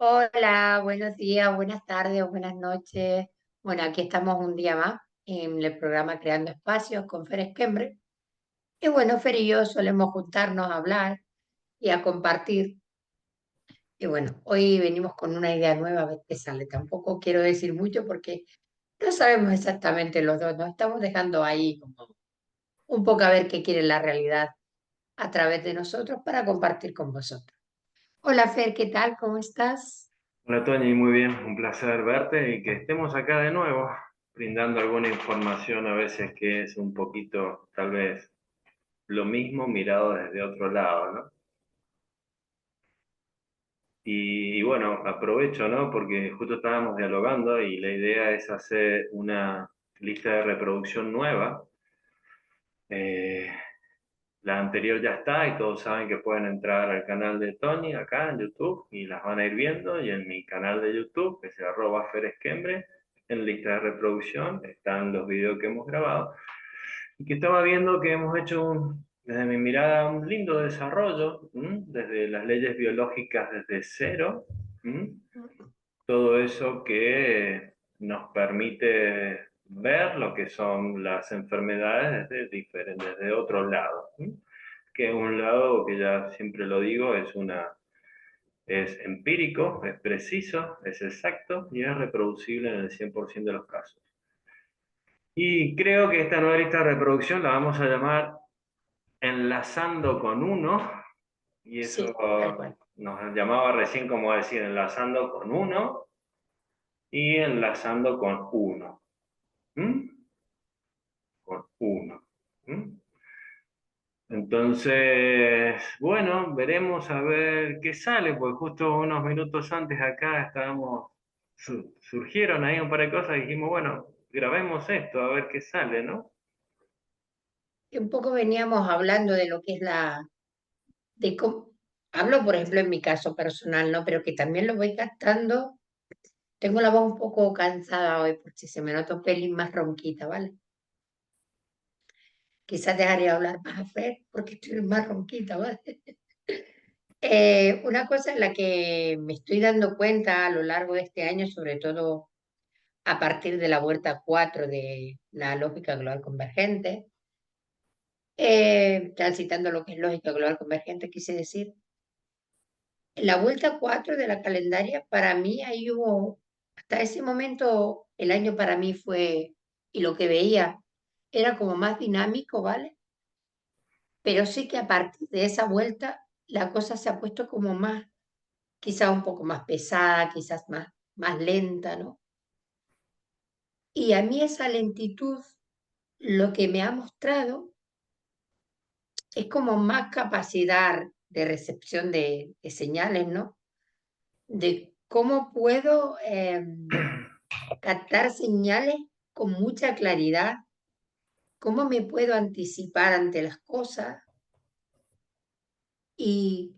Hola, buenos días, buenas tardes o buenas noches. Bueno, aquí estamos un día más en el programa Creando Espacios con Fer Esquembre. Y bueno, Fer y yo solemos juntarnos a hablar y a compartir. Y bueno, hoy venimos con una idea nueva a ver qué sale. Tampoco quiero decir mucho porque no sabemos exactamente los dos. Nos estamos dejando ahí como un poco a ver qué quiere la realidad a través de nosotros para compartir con vosotros. Hola Fer, ¿qué tal? ¿Cómo estás? Hola Tony, muy bien, un placer verte y que estemos acá de nuevo, brindando alguna información a veces que es un poquito, tal vez, lo mismo mirado desde otro lado, ¿no? Y bueno, aprovecho, ¿no? Porque justo estábamos dialogando y la idea es hacer una lista de reproducción nueva. Eh, la anterior ya está y todos saben que pueden entrar al canal de Tony acá en YouTube y las van a ir viendo. Y en mi canal de YouTube, que es @feresquembre, en lista de reproducción están los videos que hemos grabado. Y que estaba viendo que hemos hecho, desde mi mirada, un lindo desarrollo, desde las leyes biológicas desde cero, todo eso que nos permite ver lo que son las enfermedades desde diferentes, desde otro lado, que un lado que ya siempre lo digo es empírico, es preciso, es exacto y es reproducible en el 100% de los casos. Y creo que esta nueva lista de reproducción la vamos a llamar Enlazando con uno, y eso Sí, tal cual. nos llamaba recién como decir enlazando con uno y enlazando con uno. ¿Mm? Con uno. ¿Mm? Entonces, bueno, veremos a ver qué sale, porque justo unos minutos antes acá estábamos, surgieron ahí un par de cosas y dijimos, bueno, grabemos esto, a ver qué sale, ¿no? Y un poco veníamos hablando de lo que es de cómo, hablo por ejemplo en mi caso personal, ¿no? Pero que también lo voy captando. Tengo la voz un poco cansada hoy, por si se me nota un pelín más ronquita, ¿vale? Quizás dejaré hablar más a Fer porque estoy más ronquita, ¿vale? Una cosa en la que me estoy dando cuenta a lo largo de este año, sobre todo a partir de la vuelta 4 de la lógica global convergente, transitando lo que es lógica global convergente, quise decir. En la vuelta 4 de la calendaria, para mí ahí hubo, hasta ese momento, el año para mí fue, y lo que veía era como más dinámico, ¿vale? Pero sí que a partir de esa vuelta la cosa se ha puesto como más, quizás un poco más pesada, quizás más lenta, ¿no? Y a mí esa lentitud lo que me ha mostrado es como más capacidad de recepción de señales, ¿no? De cómo puedo captar señales con mucha claridad, cómo me puedo anticipar ante las cosas y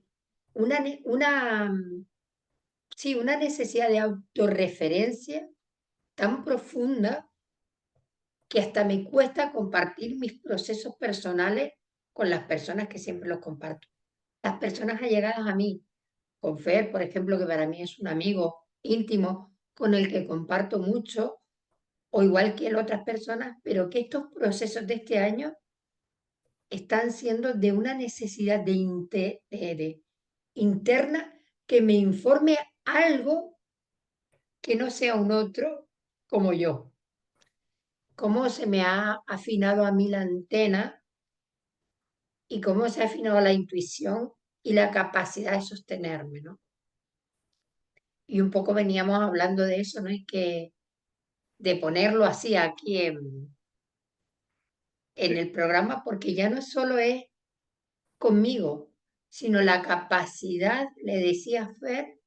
sí, una necesidad de autorreferencia tan profunda que hasta me cuesta compartir mis procesos personales con las personas que siempre los comparto. Las personas allegadas a mí, con Fer, por ejemplo, que para mí es un amigo íntimo con el que comparto mucho, o igual que en otras personas, pero que estos procesos de este año están siendo de una necesidad de interna que me informe algo que no sea un otro como yo. Cómo se me ha afinado a mí la antena y cómo se ha afinado la intuición y la capacidad de sostenerme, ¿no? Y un poco veníamos hablando de eso, ¿no? Y que de ponerlo así aquí en el programa, porque ya no solo es conmigo, sino la capacidad, le decía Fer,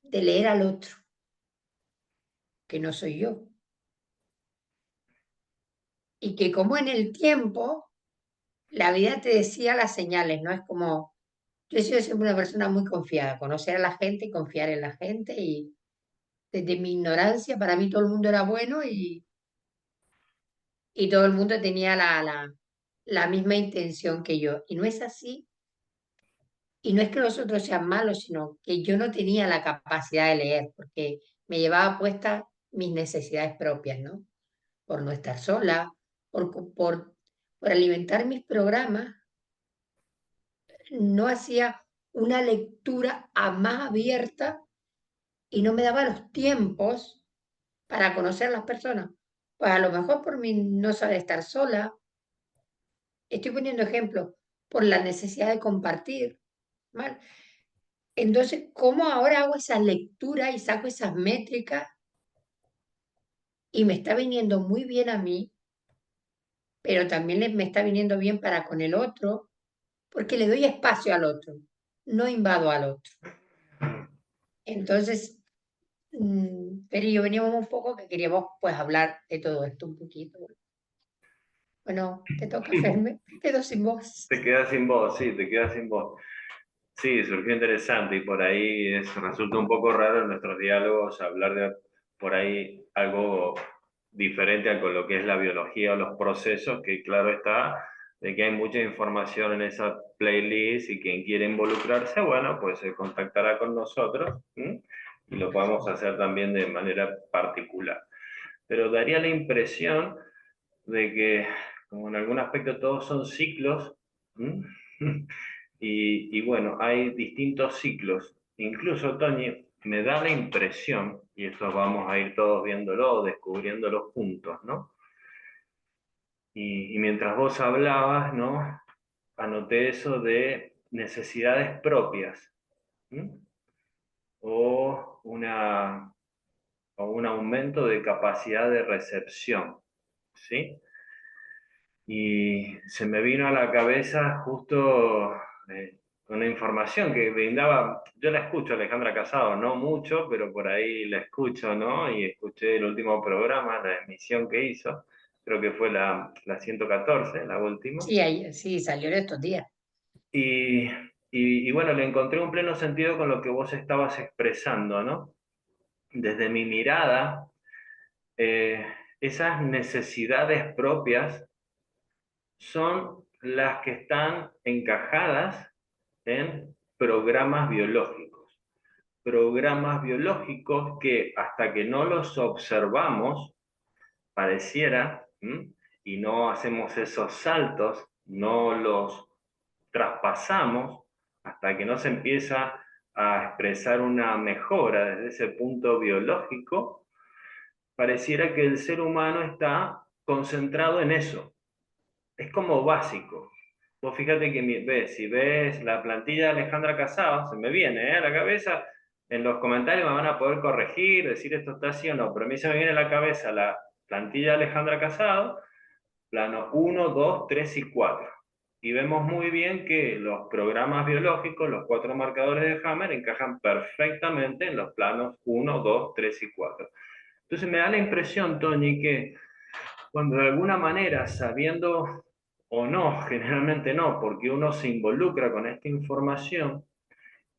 de leer al otro, que no soy yo. Y que como en el tiempo, la vida te decía las señales, ¿no? Es como, yo he sido siempre una persona muy confiada, conocer a la gente y confiar en la gente y desde mi ignorancia para mí todo el mundo era bueno y todo el mundo tenía la misma intención que yo. Y no es así. Y no es que los otros sean malos, sino que yo no tenía la capacidad de leer, porque me llevaba puestas mis necesidades propias, ¿no? Por no estar sola, por alimentar mis programas, no hacía una lectura a más abierta y no me daba los tiempos para conocer a las personas. Pues a lo mejor por mi no saber estar sola, estoy poniendo ejemplos, por la necesidad de compartir, ¿vale? Entonces, ¿cómo ahora hago esa lectura y saco esas métricas y me está viniendo muy bien a mí, pero también me está viniendo bien para con el otro, porque le doy espacio al otro, no invado al otro. Entonces, pero yo veníamos un poco que queríamos pues hablar de todo esto un poquito. Bueno, te toca, Ferme, me quedo sin voz. Te quedas sin voz, sí, te quedas sin voz. Sí, surgió interesante y por ahí resulta un poco raro en nuestros diálogos hablar de por ahí algo diferente a con lo que es la biología o los procesos, que claro está, de que hay mucha información en esa playlist y quien quiere involucrarse, bueno, pues se contactará con nosotros, ¿m? Y lo podemos hacer también de manera particular. Pero daría la impresión de que, como en algún aspecto todos son ciclos, ¿m? Y bueno, hay distintos ciclos. Incluso, Tony, me da la impresión, y esto vamos a ir todos viéndolo, descubriéndolo juntos, ¿no? Y mientras vos hablabas, ¿no? Anoté eso de necesidades propias, ¿m? O, o un aumento de capacidad de recepción, ¿sí? Y se me vino a la cabeza justo una información que brindaba, yo la escucho a Alejandra Casado, no mucho, pero por ahí la escucho, ¿no? Y escuché el último programa, la emisión que hizo, creo que fue la 114, la última. Sí, sí, salió en estos días. Y, y bueno, le encontré un pleno sentido con lo que vos estabas expresando, ¿no? Desde mi mirada, eh, esas necesidades propias son las que están encajadas en programas biológicos. Programas biológicos que hasta que no los observamos, pareciera, y no hacemos esos saltos, no los traspasamos, hasta que no se empieza a expresar una mejora desde ese punto biológico, pareciera que el ser humano está concentrado en eso, es como básico. Vos fíjate que si ves la plantilla de Alejandra Casado, se me viene a la cabeza, en los comentarios me van a poder corregir, decir esto está así o no, pero a mí se me viene a la cabeza la plantilla de Alejandra Casado, plano uno 2 3 y 4. Y vemos muy bien que los programas biológicos, los cuatro marcadores de Hammer, encajan perfectamente en los planos uno 2 3 y 4. Entonces me da la impresión, Tony, que cuando de alguna manera, sabiendo o no, generalmente no, porque uno se involucra con esta información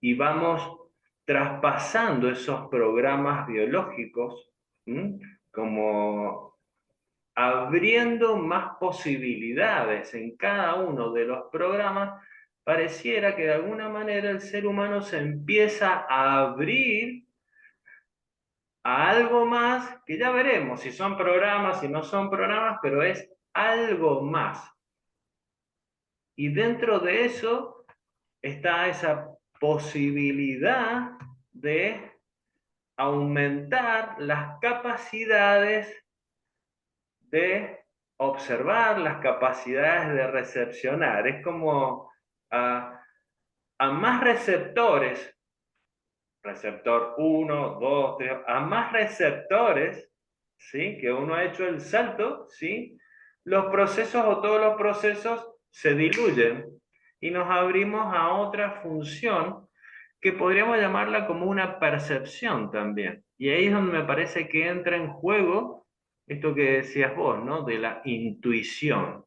y vamos traspasando esos programas biológicos, ¿m? Como abriendo más posibilidades en cada uno de los programas, pareciera que de alguna manera el ser humano se empieza a abrir a algo más que ya veremos si son programas, si no son programas, pero es algo más. Y dentro de eso está esa posibilidad de aumentar las capacidades de observar, las capacidades de recepcionar. Es como a más receptores, receptor uno 2 3 a más receptores, ¿sí? Que uno ha hecho el salto, ¿sí? Los procesos o todos los procesos se diluyen y nos abrimos a otra función que podríamos llamarla como una percepción también. Y ahí es donde me parece que entra en juego esto que decías vos, ¿no? De la intuición,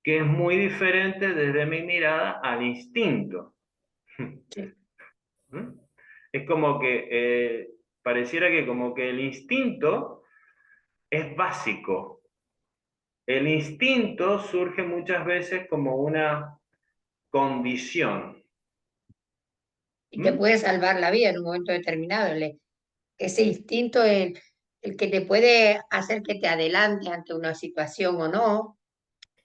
que es muy diferente desde mi mirada al instinto. Sí, ¿Mm? Es como que pareciera que como que el instinto es básico. El instinto surge muchas veces como una condición. y te ¿Mm? puede salvar la vida en un momento determinado. Ese instinto, el que te puede hacer que te adelantes ante una situación o no,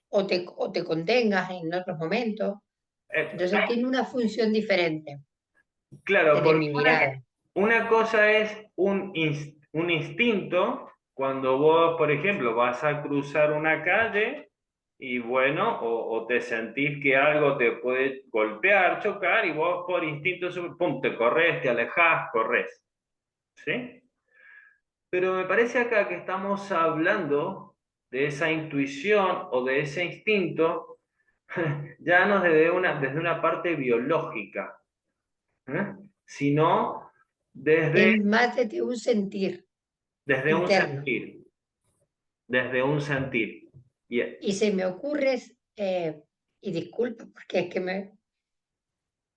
o te contengas en otros momentos. Entonces tiene una función diferente Claro, desde porque mi mirada. una cosa es un instinto cuando vos, por ejemplo, vas a cruzar una calle y bueno, o te sentís que algo te puede golpear, chocar, y vos por instinto, pum, te corres, te alejás, corres. ¿Sí? Pero me parece acá que estamos hablando de esa intuición o de ese instinto, ya no desde una parte biológica, ¿eh? Sino Es desde, más de un sentir desde un interno. sentir, desde un sentir. Y, Y se me ocurre, y disculpa, porque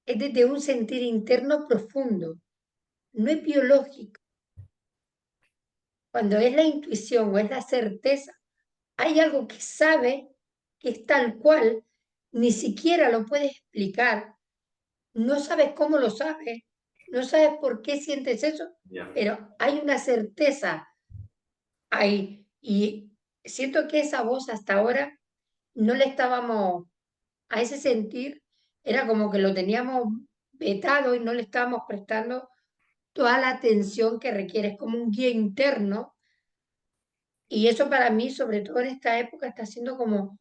es desde un sentir interno profundo, no es biológico. Cuando es la intuición o es la certeza, hay algo que sabe que es tal cual, ni siquiera lo puedes explicar, no sabes cómo lo sabes, no sabes por qué sientes eso, ya. pero hay una certeza ahí. Y siento que esa voz hasta ahora no le estábamos, a ese sentir, era como que lo teníamos vetado y no le estábamos prestando toda la atención que requiere, es como un guía interno. Y eso para mí, sobre todo en esta época, está siendo Es como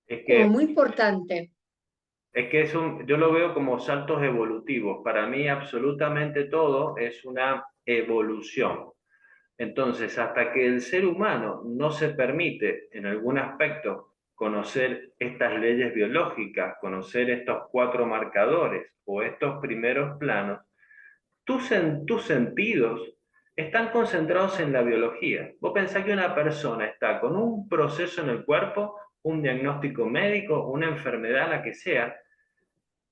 que muy importante. yo lo veo como saltos evolutivos. Para mí absolutamente todo es una evolución. Entonces, hasta que el ser humano no se permite en algún aspecto conocer estas leyes biológicas, conocer estos cuatro marcadores o estos primeros planos, tus sentidos están concentrados en la biología. Vos pensás que una persona está con un proceso en el cuerpo, un diagnóstico médico, una enfermedad, la que sea,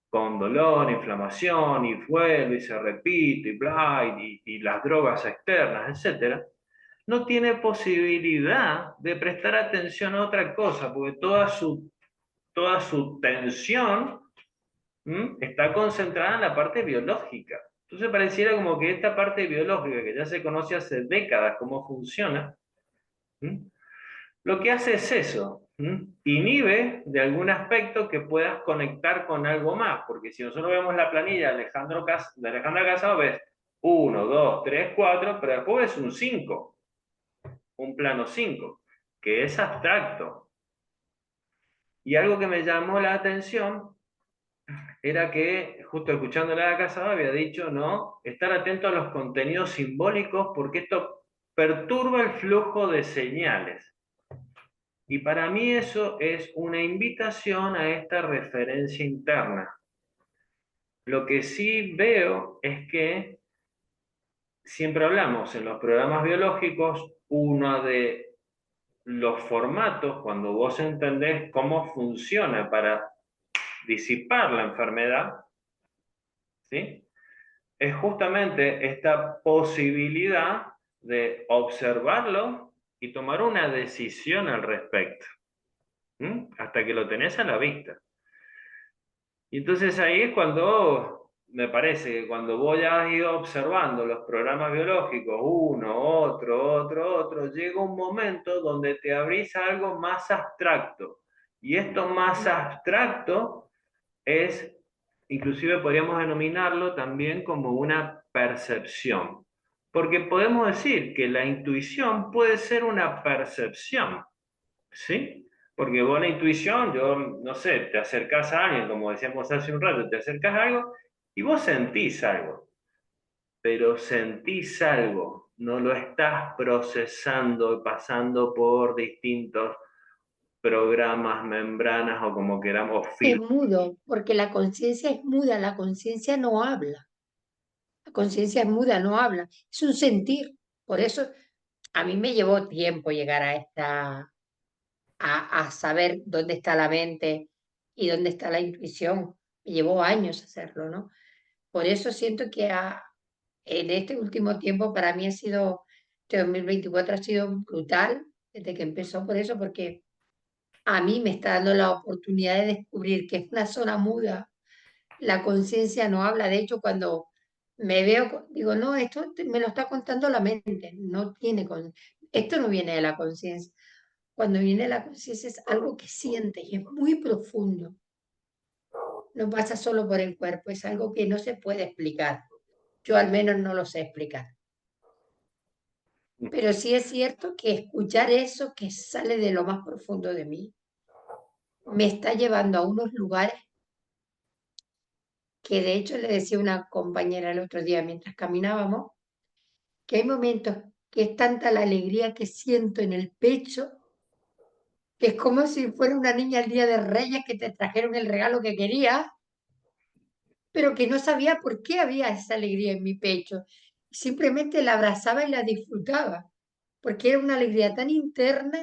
con dolor, inflamación, y vuelve y se repite, y bla, y las drogas externas, etcétera, no tiene posibilidad de prestar atención a otra cosa, porque toda su tensión está concentrada en la parte biológica. Entonces pareciera como que esta parte biológica, que ya se conoce hace décadas cómo funciona, ¿m? Lo que hace es eso, inhibe de algún aspecto que puedas conectar con algo más, porque si nosotros vemos la planilla de Alejandra Casado, ves 1, 2, 3, 4, pero después ves un 5, un plano 5, que es abstracto. Y algo que me llamó la atención era que, justo escuchándole a Casado, había dicho, ¿no? Estar atento a los contenidos simbólicos porque esto perturba el flujo de señales. Y para mí eso es una invitación a esta referencia interna. Lo que sí veo es que siempre hablamos en los programas biológicos, uno de los formatos, cuando vos entendés cómo funciona para disipar la enfermedad, ¿sí? Es justamente esta posibilidad de observarlo y tomar una decisión al respecto, hasta que lo tenés a la vista. Y entonces ahí es cuando me parece que cuando vos ya has ido observando los programas biológicos, uno, otro, llega un momento donde te abrís a algo más abstracto. Y esto más abstracto es, inclusive podríamos denominarlo también como una percepción. Porque podemos decir que la intuición puede ser una percepción, ¿sí? Porque vos la intuición, yo no sé, te acercás a alguien, como decíamos hace un rato, te acercás a algo y vos sentís algo, pero sentís algo, no lo estás procesando, pasando por distintos programas, membranas o como queramos, o Es filtros. mudo, porque la conciencia es muda, la conciencia no habla. La conciencia es muda, no habla. Es un sentir. Por eso a mí me llevó tiempo llegar a saber dónde está la mente y dónde está la intuición. Me llevó años hacerlo, ¿no? Por eso siento que en este último tiempo para mí este 2024 ha sido brutal desde que empezó por eso, porque a mí me está dando la oportunidad de descubrir que es una zona muda, la conciencia no habla. De hecho, cuando me veo, digo, no, esto me lo está contando la mente, no tiene esto no viene de la conciencia. Cuando viene de la conciencia es algo que sientes y es muy profundo. No pasa solo por el cuerpo, es algo que no se puede explicar. Yo al menos no lo sé explicar. Pero sí es cierto que escuchar eso que sale de lo más profundo de mí me está llevando a unos lugares que de hecho le decía una compañera el otro día mientras caminábamos, que hay momentos que es tanta la alegría que siento en el pecho, que es como si fuera una niña el día de Reyes que te trajeron el regalo que querías, pero que no sabía por qué había esa alegría en mi pecho. Simplemente la abrazaba y la disfrutaba, porque era una alegría tan interna.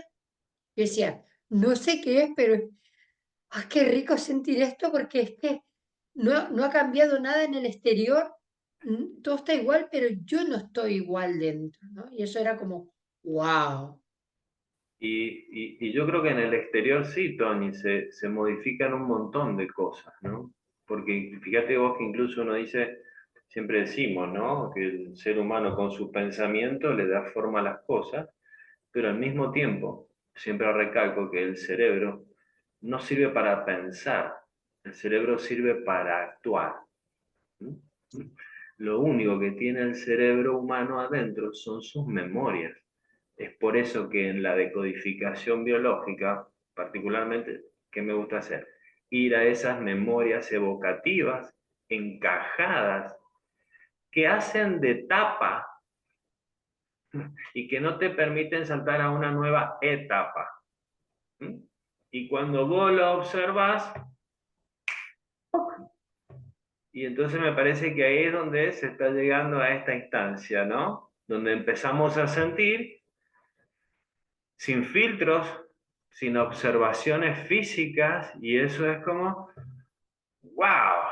Yo decía, no sé qué es, pero qué rico sentir esto, porque es que no ha cambiado nada en el exterior, todo está igual, pero yo no estoy igual dentro, ¿no? Y eso era como, wow. Y yo creo que en el exterior sí, Tony, se modifican un montón de cosas, ¿no? Porque fíjate vos que incluso uno dice, siempre decimos, ¿no? Que el ser humano con su pensamiento le da forma a las cosas, pero al mismo tiempo, siempre recalco que el cerebro no sirve para pensar, el cerebro sirve para actuar. ¿No? Lo único que tiene el cerebro humano adentro son sus memorias. Es por eso que en la decodificación biológica, particularmente, ¿qué me gusta hacer? Ir a esas memorias evocativas, encajadas, que hacen de tapa y que no te permiten saltar a una nueva etapa. ¿Mm? Y cuando vos lo observas, y entonces me parece que ahí es donde se está llegando a esta instancia, ¿no? Donde empezamos a sentir sin filtros, sin observaciones físicas, y eso es como, wow,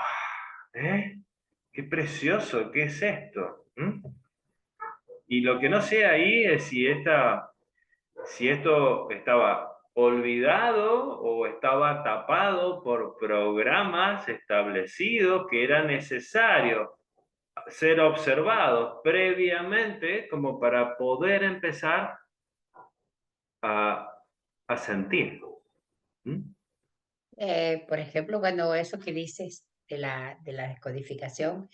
¿eh? Qué precioso, ¿qué es esto? ¿Mm? Y lo que no sé ahí es si esto estaba olvidado o estaba tapado por programas establecidos que era necesario ser observados previamente como para poder empezar a, a sentir. ¿Mm? Por ejemplo, cuando eso que dices de la descodificación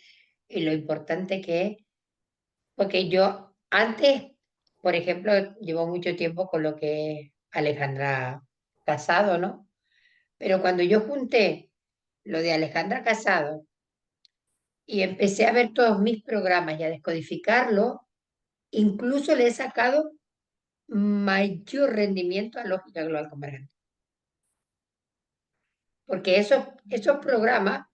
y lo importante que es, porque yo antes, por ejemplo, llevo mucho tiempo con lo que es Alejandra Casado, ¿no? Pero cuando yo junté lo de Alejandra Casado y empecé a ver todos mis programas y a descodificarlo, incluso le he sacado mayor rendimiento a lógica global convergente. Porque esos programas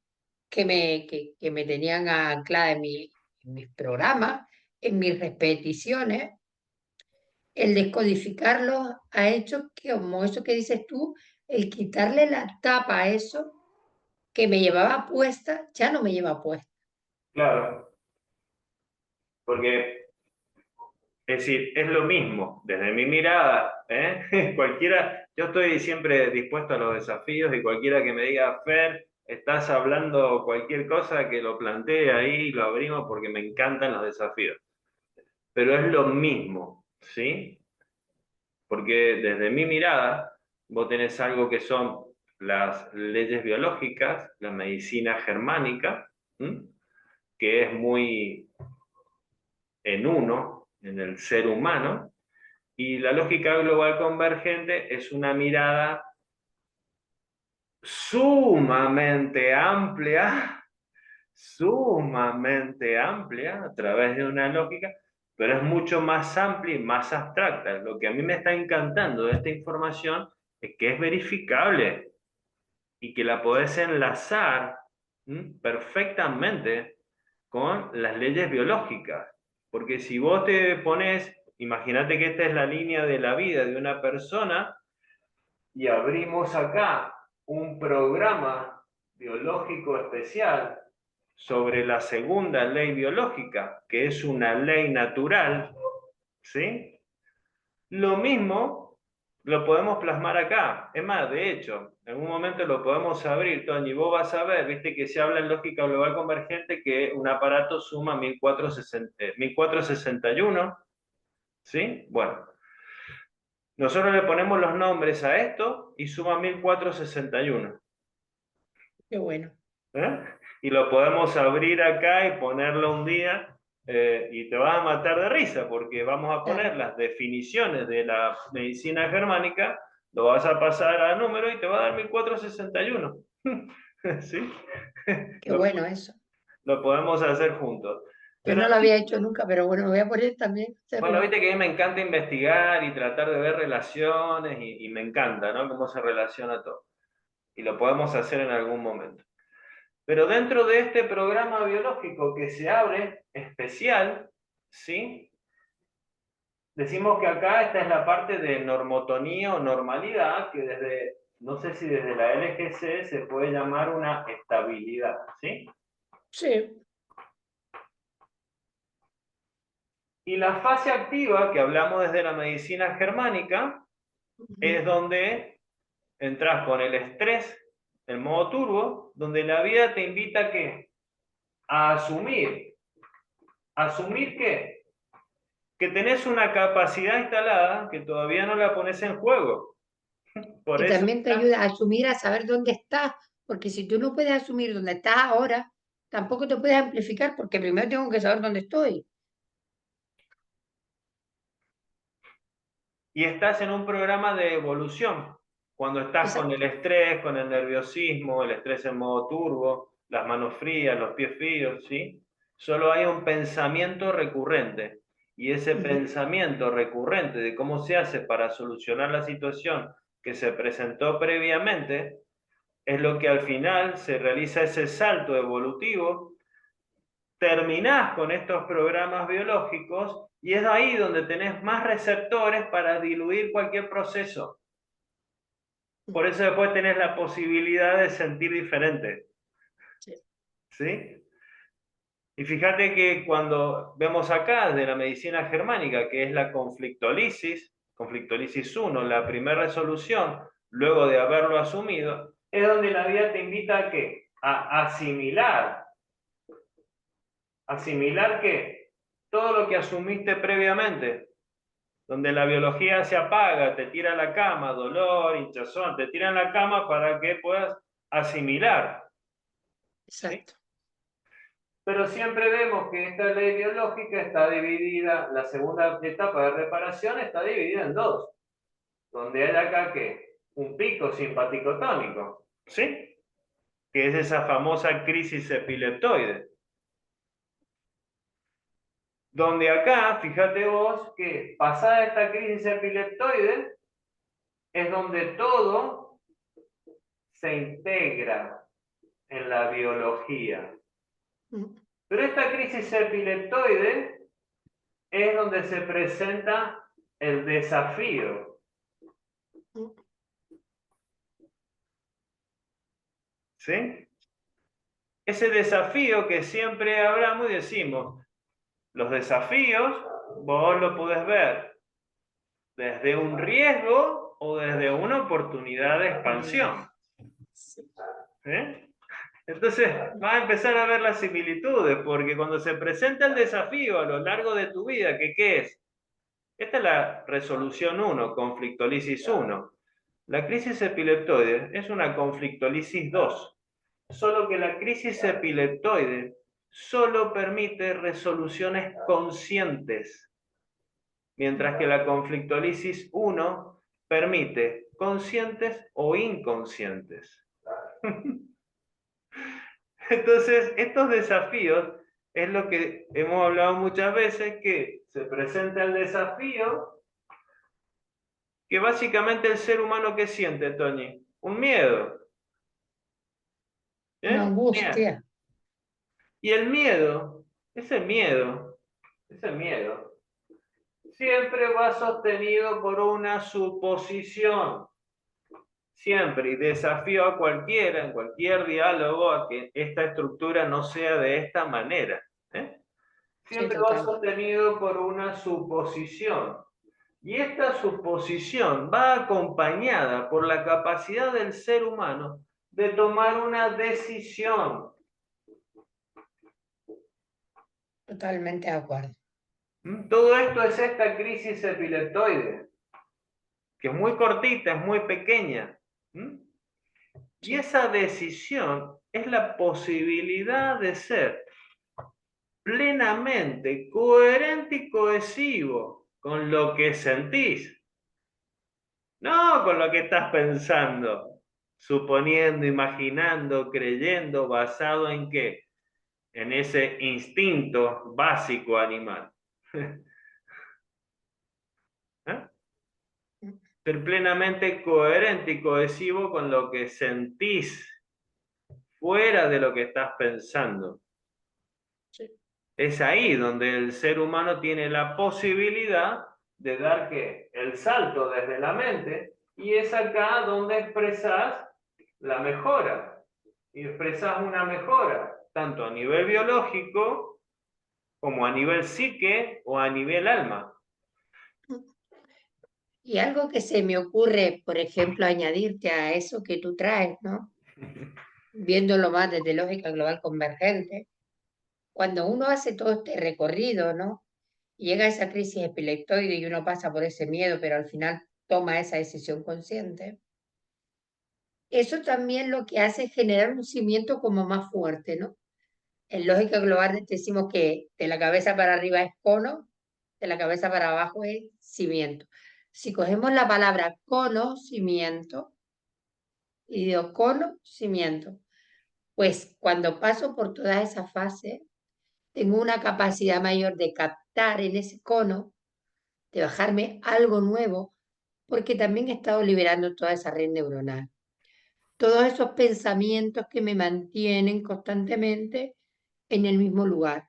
que me tenían anclada en mis programas, en mis repeticiones, el descodificarlos ha hecho que, como eso que dices tú, el quitarle la tapa a eso que me llevaba puesta, ya no me lleva puesta. Claro, porque es decir, es lo mismo, desde mi mirada, ¿eh? Cualquiera, yo estoy siempre dispuesto a los desafíos y cualquiera que me diga, Fer, estás hablando cualquier cosa que lo plantee ahí, lo abrimos porque me encantan los desafíos. Pero es lo mismo, ¿sí? Porque desde mi mirada, vos tenés algo que son las leyes biológicas, la medicina germánica, ¿m? Que es muy en uno, en el ser humano, y la lógica global convergente es una mirada sumamente amplia a través de una lógica, pero es mucho más amplia y más abstracta. Lo que a mí me está encantando de esta información es que es verificable y que la podés enlazar perfectamente con las leyes biológicas. Porque si vos te pones, imagínate que esta es la línea de la vida de una persona y abrimos acá un programa biológico especial sobre la segunda ley biológica, que es una ley natural, ¿sí? Lo mismo lo podemos plasmar acá. Es más, de hecho, en un momento lo podemos abrir, Tony. Vos vas a ver, viste que se habla en lógica global convergente que un aparato suma 1461, ¿sí? Bueno, nosotros le ponemos los nombres a esto y suma 1461. Qué bueno. ¿Eh? Y lo podemos abrir acá y ponerlo un día y te vas a matar de risa porque vamos a poner Claro, las definiciones de la medicina germánica, lo vas a pasar a número y te va a dar 1461. ¿Sí? qué Lo, bueno eso. lo podemos hacer juntos. Yo Pero no lo había hecho nunca, pero bueno, me voy a poner también a bueno, hacerlo. viste que a mí me encanta investigar y tratar de ver relaciones y me encanta, ¿no? Cómo se relaciona todo. Y lo podemos hacer en algún momento. Pero dentro de este programa biológico que se abre, especial, ¿sí? Decimos que acá esta es la parte de normotonía o normalidad, que desde, no sé si desde la LGC se puede llamar una estabilidad, ¿sí? Sí. Y la fase activa, que hablamos desde la medicina germánica, es donde entras con el estrés, el modo turbo, donde la vida te invita a ¿qué? A asumir. ¿Asumir qué? Que tenés una capacidad instalada que todavía no la pones en juego. Por Y eso, también te ayuda a asumir, a saber dónde estás, porque si tú no puedes asumir dónde estás ahora, tampoco te puedes amplificar, porque primero tengo que saber dónde estoy. y estás en un programa de evolución. Cuando estás con el Exacto. estrés, con el nerviosismo, el estrés en modo turbo, las manos frías, los pies fríos, ¿sí? Solo hay un pensamiento recurrente. Y ese Ujú. pensamiento recurrente de cómo se hace para solucionar la situación que se presentó previamente, es lo que al final se realiza ese salto evolutivo. Terminás con estos programas biológicos y es ahí donde tenés más receptores para diluir cualquier proceso. Por eso después tenés la posibilidad de sentir diferente. Sí. ¿Sí? Y fíjate que cuando vemos acá de la medicina germánica, que es la conflictolisis 1, la primera resolución, luego de haberlo asumido, es donde la vida te invita a ¿qué? A asimilar. ¿Asimilar qué? Todo lo que asumiste previamente, donde la biología se apaga, te tira a la cama, dolor, hinchazón, te tira en la cama para que puedas asimilar, ¿sí? Exacto. Pero siempre vemos que esta ley biológica está dividida, la segunda etapa de reparación está dividida en dos, donde hay acá que un pico simpático tónico, ¿sí? Que es esa famosa crisis epileptoide. Donde acá, fíjate vos, que pasada esta crisis epileptoide, es donde todo se integra en la biología. Mm. Pero esta crisis epileptoide es donde se presenta el desafío. Mm. ¿Sí? Ese desafío que siempre hablamos y decimos, los desafíos vos lo podés ver desde un riesgo o desde una oportunidad de expansión. Sí. ¿Eh? Entonces, vas a empezar a ver las similitudes, porque cuando se presenta el desafío a lo largo de tu vida, ¿qué es? Esta es la resolución 1, conflictolisis 1. La crisis epileptoide es una conflictolisis 2, solo que la crisis epileptoide solo permite resoluciones conscientes, mientras que la conflictolisis 1 permite conscientes o inconscientes. Entonces, estos desafíos es lo que hemos hablado muchas veces, que se presenta el desafío que básicamente el ser humano que siente, Tony, un miedo. Una ¿Eh? Miedo. angustia. Y el miedo, ese miedo, siempre va sostenido por una suposición. Siempre, y desafío a cualquiera, en cualquier diálogo, a que esta estructura no sea de esta manera. ¿Eh? Sí, Siempre va total. sostenido por una suposición. Y esta suposición va acompañada por la capacidad del ser humano de tomar una decisión. Totalmente de acuerdo. Todo esto es esta crisis epileptoide, que es muy cortita, es muy pequeña. Y Sí. esa decisión es la posibilidad de ser plenamente coherente y cohesivo con lo que sentís, no con lo que estás pensando, suponiendo, imaginando, creyendo, basado en qué, en ese instinto básico animal. ¿Eh? Ser plenamente coherente y cohesivo con lo que sentís, fuera de lo que estás pensando. Sí. Es ahí donde el ser humano tiene la posibilidad de dar que el salto desde la mente, y es acá donde expresas la mejora, y expresas una mejora tanto a nivel biológico como a nivel psique o a nivel alma. Y algo que se me ocurre, por ejemplo, añadirte a eso que tú traes, ¿no? Viéndolo más desde lógica global convergente, cuando uno hace todo este recorrido, ¿no? Llega a esa crisis epileptoide y uno pasa por ese miedo, pero al final toma esa decisión consciente. Eso también lo que hace es generar un cimiento como más fuerte, ¿no? En lógica global decimos que de la cabeza para arriba es cono, de la cabeza para abajo es cimiento. Si cogemos la palabra conocimiento y digo conocimiento, pues cuando paso por toda esa fase, tengo una capacidad mayor de captar en ese cono, de bajarme algo nuevo, porque también he estado liberando toda esa red neuronal. Todos esos pensamientos que me mantienen constantemente en el mismo lugar.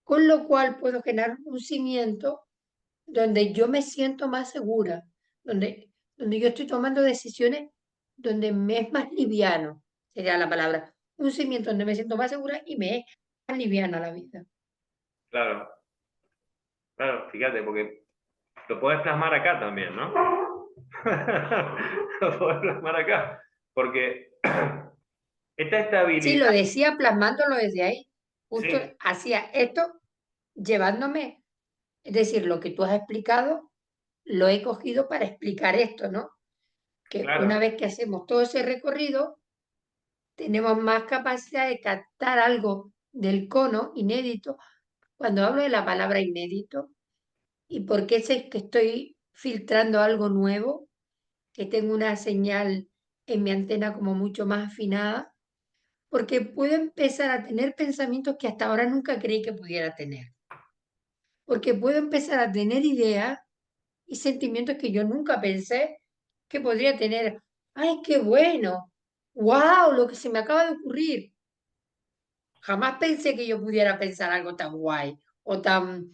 Con lo cual puedo generar un cimiento donde yo me siento más segura, donde yo estoy tomando decisiones, donde me es más liviano, sería la palabra. Un cimiento donde me siento más segura y me es más liviana la vida. Claro, claro, fíjate, porque lo podés plasmar acá también, ¿no? Lo podés plasmar acá, porque esta Sí, estabilidad, lo decía plasmándolo desde ahí. Justo sí, hacía esto llevándome, es decir, lo que tú has explicado, lo he cogido para explicar esto, ¿no? Que una claro, vez que hacemos todo ese recorrido, tenemos más capacidad de captar algo del cono inédito. Cuando hablo de la palabra inédito, ¿y por qué sé que estoy filtrando algo nuevo? Que tengo una señal en mi antena como mucho más afinada, porque puedo empezar a tener pensamientos que hasta ahora nunca creí que pudiera tener, porque puedo empezar a tener ideas y sentimientos que yo nunca pensé que podría tener. ¡Ay, qué bueno! ¡Wow! Lo que se me acaba de ocurrir. Jamás pensé que yo pudiera pensar algo tan guay o tan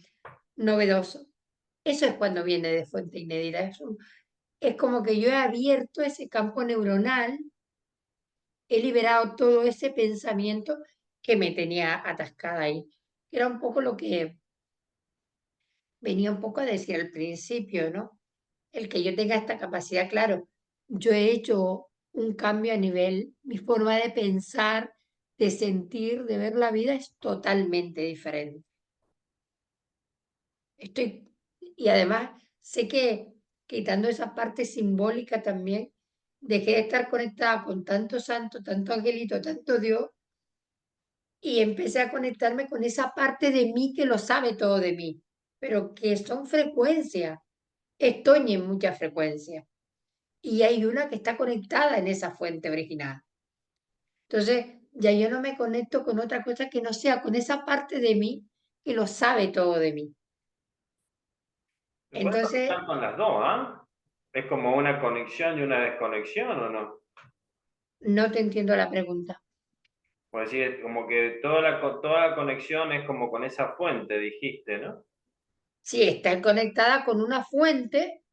novedoso. Eso es cuando viene de fuente inédita. Es como que yo he abierto ese campo neuronal, he liberado todo ese pensamiento que me tenía atascada ahí. Era un poco lo que venía un poco a decir al principio, ¿no? El que yo tenga esta capacidad, claro, yo he hecho un cambio a nivel, mi forma de pensar, de sentir, de ver la vida es totalmente diferente. Estoy, y además sé que quitando esa parte simbólica también, dejé de estar conectada con tanto santo, tanto angelito, tanto Dios, y empecé a conectarme con esa parte de mí que lo sabe todo de mí, pero que son frecuencias. Estoy en muchas frecuencias y hay una que está conectada en esa fuente original. Entonces, ya yo no me conecto con otra cosa que no sea con esa parte de mí que lo sabe todo de mí. se puede Entonces, conectar con las dos, ¿ah? Es como una conexión y una desconexión, ¿o no? no te entiendo la pregunta. Pues decir, como que toda la conexión es como con esa fuente, dijiste, ¿no? Sí, está conectada con una fuente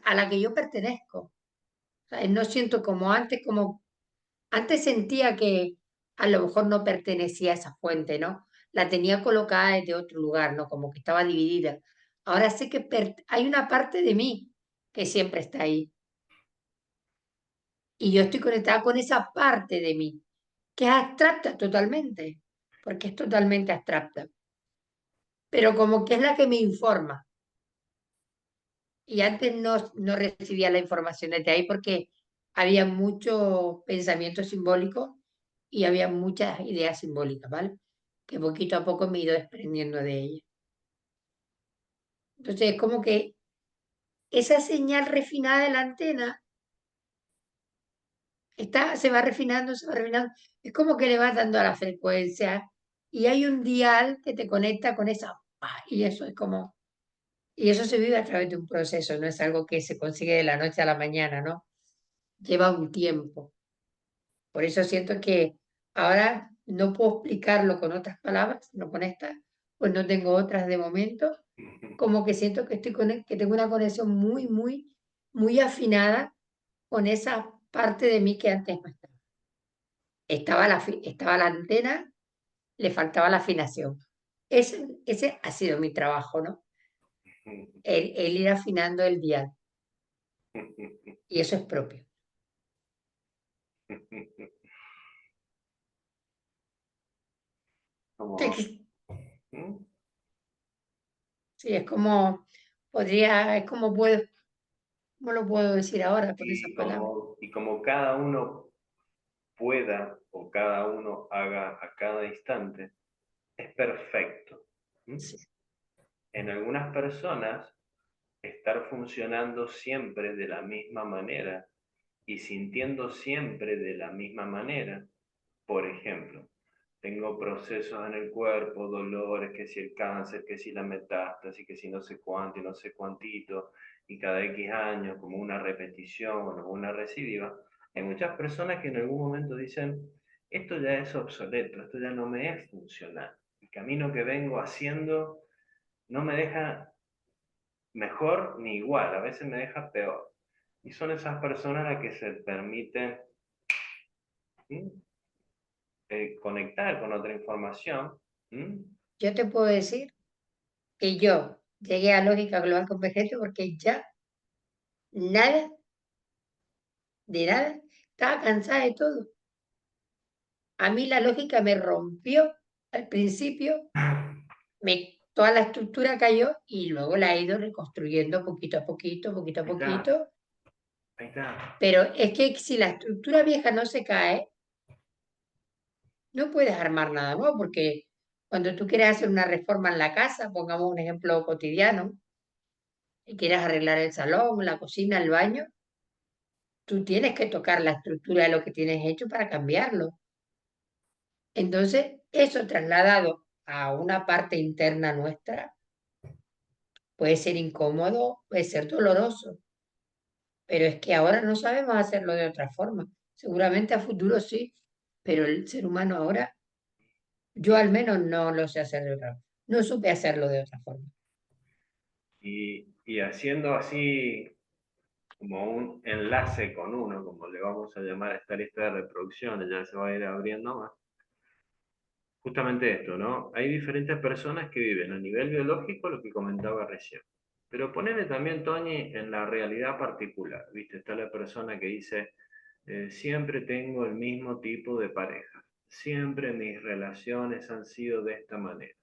a la que yo pertenezco. O sea, no siento como antes, como antes sentía que a lo mejor no pertenecía a esa fuente, ¿no? La tenía colocada desde otro lugar, ¿no? Como que estaba dividida. Ahora sé que hay una parte de mí que siempre está ahí. Y yo estoy conectada con esa parte de mí, que es abstracta totalmente, porque es totalmente abstracta, pero como que es la que me informa. Y antes no recibía la información desde ahí porque había mucho pensamiento simbólico y había muchas ideas simbólicas, ¿vale? Que poquito a poco me he ido desprendiendo de ellas. Entonces es como que esa señal refinada de la antena se va refinando, se va refinando. Es como que le vas dando a la frecuencia y hay un dial que te conecta con esa. Y eso es como. Y eso se vive a través de un proceso, no es algo que se consigue de la noche a la mañana, ¿no? Lleva un tiempo. Por eso siento que ahora no puedo explicarlo con otras palabras, no con estas, pues no tengo otras de momento. Como que siento que que tengo una conexión muy, muy, muy afinada con esa parte de mí que antes no estaba. Estaba la antena, le faltaba la afinación. Ese ha sido mi trabajo, ¿no? El ir afinando el dial. Y eso es propio. Como, Sí, es como, es como puedo, ¿cómo lo puedo decir ahora con esas palabras? y como cada uno pueda o cada uno haga a cada instante, es perfecto. ¿Mm? Sí. En algunas personas, estar funcionando siempre de la misma manera y sintiendo siempre de la misma manera, por ejemplo, tengo procesos en el cuerpo, dolores, que si el cáncer, que si la metástasis, que si no sé cuánto y no sé cuántito, y cada X años como una repetición o una recidiva, hay muchas personas que en algún momento dicen, esto ya es obsoleto, esto ya no me es funcional. El camino que vengo haciendo no me deja mejor ni igual, a veces me deja peor. Y son esas personas las que se permiten conectar con otra información. ¿Mm? Yo te puedo decir que yo llegué a lógica global convergente porque ya nada, de nada, estaba cansada de todo. A mí la lógica me rompió al principio, toda la estructura cayó y luego la he ido reconstruyendo poquito a poquito, poquito a Ahí está, poquito. ahí está. Pero es que si la estructura vieja no se cae, no puedes armar nada nuevo, porque cuando tú quieres hacer una reforma en la casa, pongamos un ejemplo cotidiano, y quieres arreglar el salón, la cocina, el baño, tú tienes que tocar la estructura de lo que tienes hecho para cambiarlo. Entonces, eso trasladado a una parte interna nuestra puede ser incómodo, puede ser doloroso, pero es que ahora no sabemos hacerlo de otra forma. Seguramente a futuro sí, pero el ser humano ahora, yo Y, al menos no lo sé hacer de otra forma. No supe hacerlo de otra forma. y haciendo así como un enlace con uno, como le vamos a llamar a esta lista de reproducciones, ya se va a ir abriendo más. Justamente esto, ¿no? Hay diferentes personas que viven a nivel biológico, lo que comentaba recién. Pero ponele también, Tony, en la realidad particular, ¿viste? Está la persona que dice, siempre tengo el mismo tipo de pareja, siempre mis relaciones han sido de esta manera.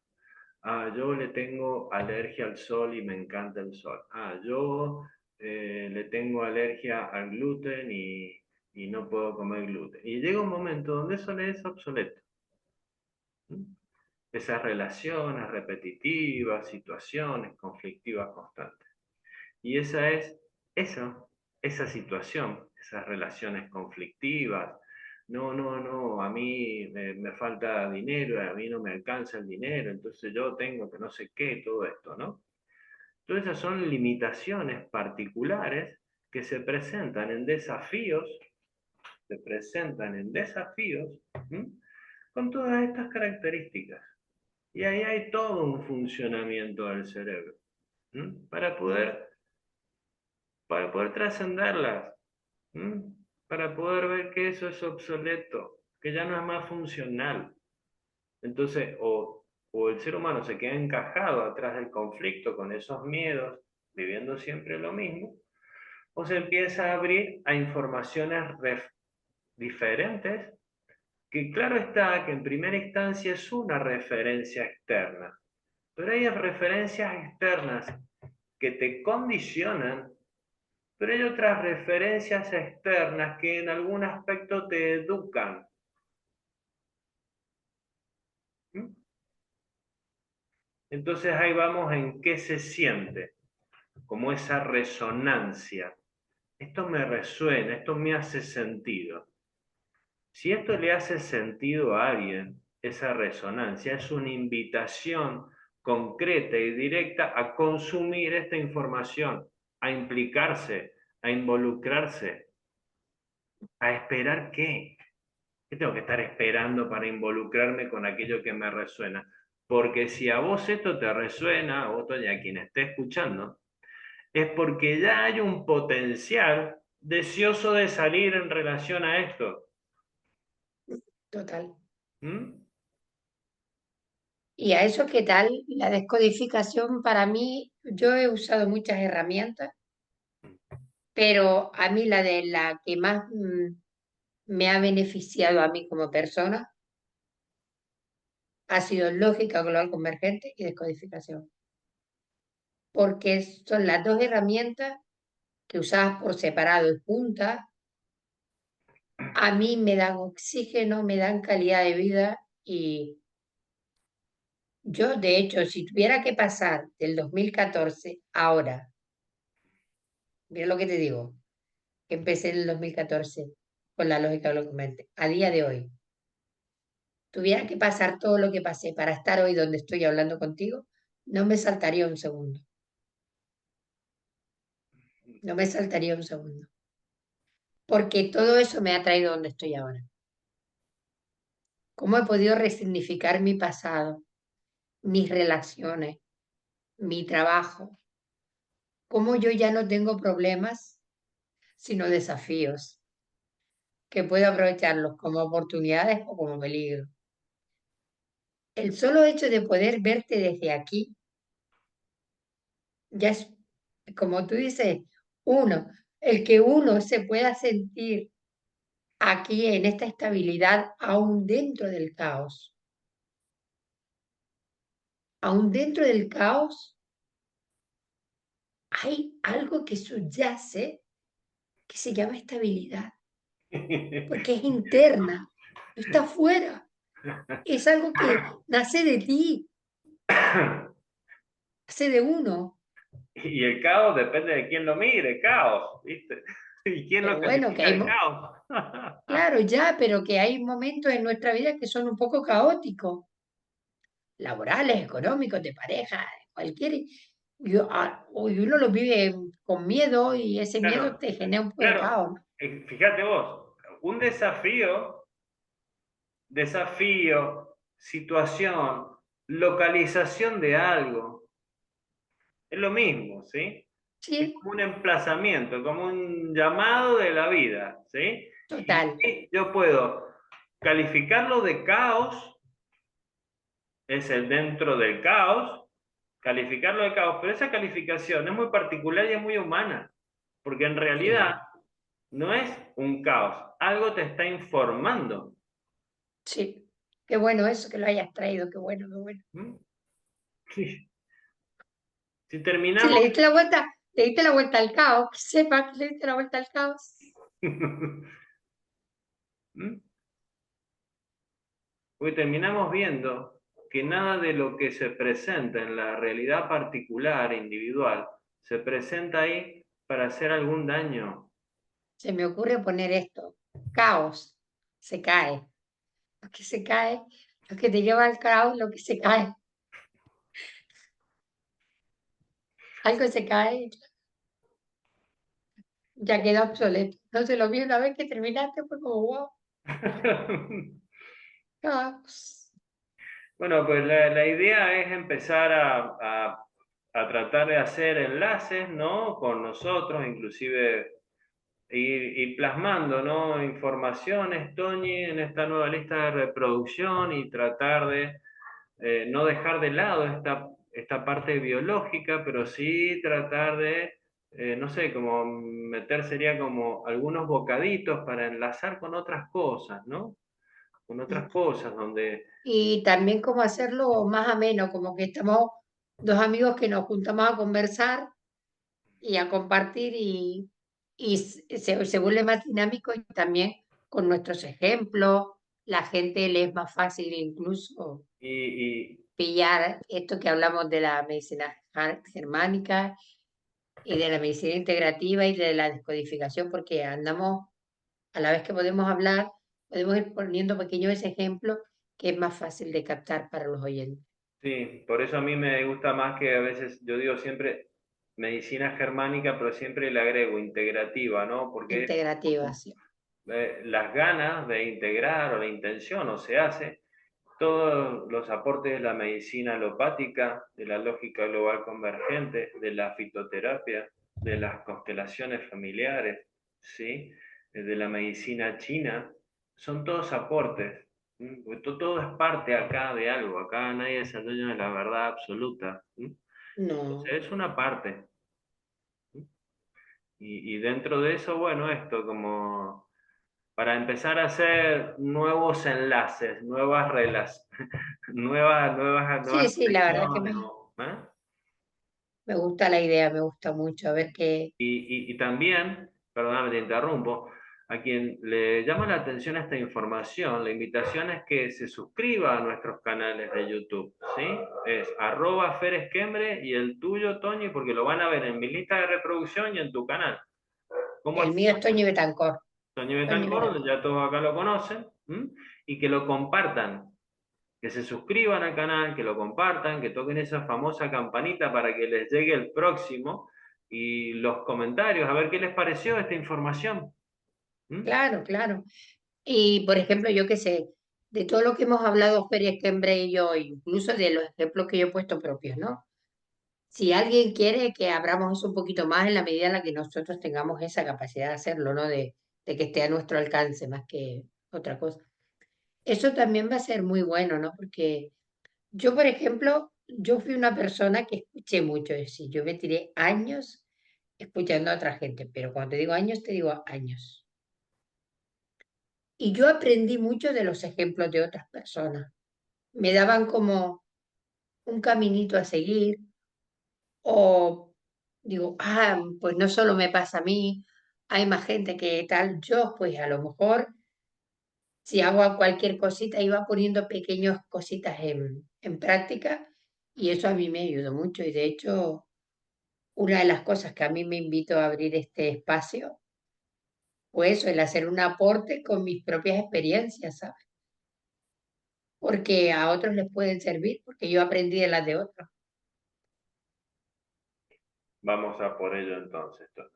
Ah, yo le tengo alergia al sol y me encanta el sol. Ah, yo le tengo alergia al gluten y no puedo comer gluten. Y llega un momento donde eso le es obsoleto. ¿Mm? Esas relaciones repetitivas, situaciones conflictivas constantes. Y esa es eso, esa situación, esas relaciones conflictivas. No, no, no, a mí me falta dinero, a mí no me alcanza el dinero, entonces yo tengo que no sé qué, todo esto, ¿no? Todas esas son limitaciones particulares que se presentan en desafíos, se presentan en desafíos, ¿m? Con todas estas características. Y ahí hay todo un funcionamiento del cerebro, ¿m? Para poder trascenderlas, ¿m? Para poder ver que eso es obsoleto, que ya no es más funcional. Entonces, o el ser humano se queda encajado atrás del conflicto con esos miedos, viviendo siempre lo mismo, o se empieza a abrir a informaciones diferentes, que claro está que en primera instancia es una referencia externa, pero hay referencias externas que te condicionan, pero hay otras referencias externas que en algún aspecto te educan. ¿Mm? Entonces ahí vamos en qué se siente, como esa resonancia. Esto me resuena, esto me hace sentido. Si esto le hace sentido a alguien, esa resonancia es una invitación concreta y directa a consumir esta información, a implicarse, a involucrarse, a esperar qué. ¿Qué tengo que estar esperando para involucrarme con aquello que me resuena? Porque si a vos esto te resuena, a vos y a quien esté escuchando, es porque ya hay un potencial deseoso de salir en relación a esto. Total. ¿Mm? Y a eso, ¿qué tal? La descodificación para mí, yo he usado muchas herramientas, pero a mí la de la que más me ha beneficiado a mí como persona ha sido lógica global convergente y descodificación, porque son las dos herramientas que usadas por separado y juntas, a mí me dan oxígeno, me dan calidad de vida y yo, de hecho, si tuviera que pasar del 2014 ahora, mira lo que te digo, que empecé en el 2014 con la lógica de lo que comenté, a día de hoy, tuviera que pasar todo lo que pasé para estar hoy donde estoy hablando contigo, no me saltaría un segundo, no me saltaría un segundo, porque todo eso me ha traído donde estoy ahora. ¿Cómo he podido resignificar mi pasado, mis relaciones, mi trabajo? ¿Cómo yo ya no tengo problemas, sino desafíos, que puedo aprovecharlos como oportunidades o como peligro? El solo hecho de poder verte desde aquí, ya es, como tú dices, uno, el que uno se pueda sentir aquí en esta estabilidad, aún dentro del caos, aún dentro del caos, hay algo que subyace que se llama estabilidad, porque es interna, no está afuera, es algo que nace de ti, nace de uno. Y el caos depende de quién lo mire, caos, ¿viste? ¿Y quién lo Pero bueno, que califica hay, de caos? claro, ya, pero que hay momentos en nuestra vida que son un poco caóticos, laborales, económicos, de pareja, de cualquier. Y uno lo vive con miedo y ese miedo Claro, te genera un poco de claro. caos, ¿no? Fíjate vos, un desafío, situación, localización de algo, es lo mismo, ¿sí? Es Sí, como un emplazamiento, como un llamado de la vida, ¿sí? total. Y yo puedo calificarlo de caos, es el dentro del caos, calificarlo de caos, pero esa calificación es muy particular y es muy humana, porque en Sí, realidad no es un caos, algo te está informando. sí. Qué bueno eso que lo hayas traído, qué bueno, qué bueno. ¿Mm? Sí. Si Sí, terminamos, le diste la vuelta al caos, que sepa que le diste la vuelta al caos. ¿Mm? Porque terminamos viendo que nada de lo que se presenta en la realidad particular, individual, se presenta ahí para hacer algún daño. Se me ocurre poner esto, caos, se cae. Lo que se cae, lo que te lleva al caos, lo que se cae. Algo se cae, ya queda obsoleto. No se lo vi una vez que terminaste, fue como, wow, caos. Bueno, pues la idea es empezar a tratar de hacer enlaces, ¿no? Con nosotros, inclusive ir plasmando, ¿no? Informaciones, Toñi, en esta nueva lista de reproducción y tratar de no dejar de lado esta parte biológica, pero sí tratar de, no sé, como meter sería como algunos bocaditos para enlazar con otras cosas, ¿no? Con otras cosas donde... Y también cómo hacerlo más ameno, como que estamos dos amigos que nos juntamos a conversar y a compartir y se vuelve más dinámico y también con nuestros ejemplos, la gente le es más fácil incluso Y, pillar esto que hablamos de la medicina germánica y de la medicina integrativa y de la descodificación, porque andamos, a la vez que podemos hablar, podemos ir poniendo pequeños ejemplos que es más fácil de captar para los oyentes. sí, por eso a mí me gusta más que a veces, yo digo siempre medicina germánica, pero siempre le agrego integrativa, ¿no? Porque Integrativa, sí. las ganas de integrar o la intención o se hace todos los aportes de la medicina alopática, de la lógica global convergente, de la fitoterapia, de las constelaciones familiares, ¿sí? De la medicina china, son todos aportes. Todo es parte acá de algo, acá nadie es el dueño de la verdad absoluta. No, Entonces es una parte. Y dentro de eso, bueno, esto como para empezar a hacer nuevos enlaces, nuevas reglas, sí, nuevas sí, la verdad que conexiones. ¿Eh? me gusta la idea, me gusta mucho. A ver qué. Y también, perdóname, te interrumpo, a quien le llama la atención esta información, la invitación es que se suscriba a nuestros canales de YouTube, ¿sí? Es @feresquembre y el tuyo, Toñi, porque lo van a ver en mi lista de reproducción y en tu canal. ¿Cómo El es? mío es Toño Betancor. Toño Toño Betancor, Betancor. ya todos acá lo conocen, ¿m? Y que lo compartan, que se suscriban al canal, que lo compartan, que toquen esa famosa campanita para que les llegue el próximo y los comentarios, a ver qué les pareció esta información. ¿M? Claro, claro. Y por ejemplo, yo qué sé, de todo lo que hemos hablado, Feria Kembre y yo, incluso de los ejemplos que yo he puesto propios, ¿no? Si alguien quiere que abramos eso un poquito más en la medida en la que nosotros tengamos esa capacidad de hacerlo, ¿no? De que esté a nuestro alcance más que otra cosa. Eso también va a ser muy bueno, ¿no? Porque yo, por ejemplo, yo fui una persona que escuché mucho, es decir, yo me tiré años escuchando a otra gente, pero cuando te digo años, te digo años. Y yo aprendí mucho de los ejemplos de otras personas. Me daban como un caminito a seguir o digo, pues no solo me pasa a mí, hay más gente que tal, yo pues a lo mejor si hago cualquier cosita iba poniendo pequeñas cositas en práctica y eso a mí me ayudó mucho y de hecho una de las cosas que a mí me invitó a abrir este espacio fue eso, el hacer un aporte con mis propias experiencias, ¿sabes? Porque a otros les pueden servir, porque yo aprendí de las de otros. Vamos a por ello entonces, Tony.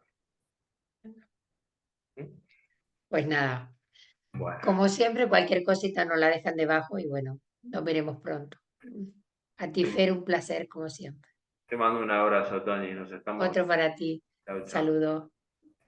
¿M? Pues nada, Bueno, como siempre, cualquier cosita nos la dejan debajo y bueno, nos veremos pronto. A ti, Fer, un placer, como siempre. te mando un abrazo, Tony, nos estamos Otro viendo. para ti. Chao, chao. Saludos.